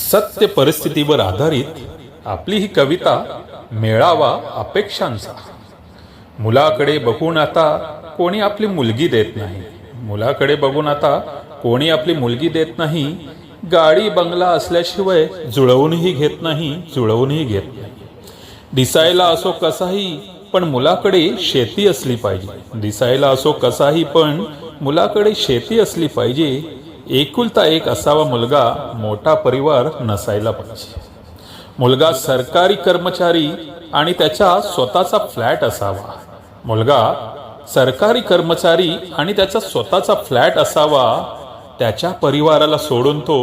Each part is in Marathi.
सत्य परिस्थितीवर आधारित आपली ही कविता मेळावा अपेक्षांचा। मुलाकडे बघून आता कोणी आपली मुलगी देत नाही, मुलाकडे बघून आता कोणी आपली मुलगी देत नाही। गाडी बंगला असल्याशिवाय जुळवूनही घेत नाही, जुळवूनही घेत नाही। दिसायला असो कसाही पण मुलाकडे शेती असली पाहिजे, दिसायला असो कसाही पण मुलाकडे शेती असली पाहिजे। एकुलता एक असावा मुलगा, मोठा परिवार नसायला पाहिजे। मुलगा सरकारी कर्मचारी आणि त्याचा स्वतःचा फ्लॅट असावा, मुलगा सरकारी कर्मचारी आणि त्याचा स्वतःचा फ्लॅट असावा। त्याच्या परिवाराला सोडून तो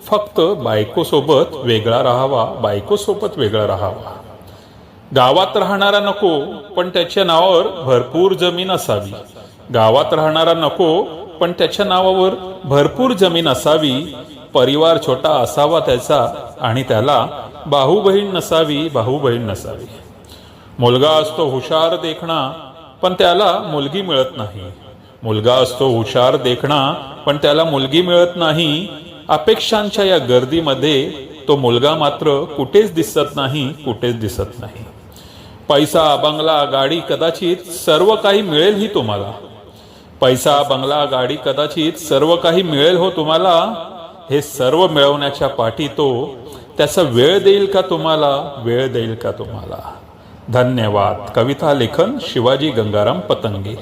फक्त बायकोसोबत वेगळा राहावा, बायकोसोबत वेगळा राहावा। गावात राहणारा नको पण त्याच्या नावावर भरपूर जमीन असावी, गावात राहणारा नको पण त्याच्या नावावर भरपूर जमीन असावी। परिवार छोटा असावा त्याचा आणि त्याला भाऊ बहीण नसावी, भाऊ बहीण नसावी। मुलगा असतो हुशार देखणा पण त्याला मुलगी मिळत नाही, मुलगा असतो हुशार देखणा पण त्याला मुलगी मिळत नाही। अपेक्षांच्या या गर्दीमध्ये तो मुलगा मात्र कुठेच दिसत नाही, कुठेच दिसत नाही। पैसा बंगला गाडी कदाचित सर्व काही मिळेलही तुम्हाला, पैसा बंगला गाडी कदाचित सर्व काही मिळेल हो तुम्हाला। हे सर्व मिळवण्याच्या पाठी तो त्याचा वेळ देईल का तुम्हाला, वेळ देईल का तुम्हाला। धन्यवाद। कविता लेखन शिवाजी गंगाराम पतंगे।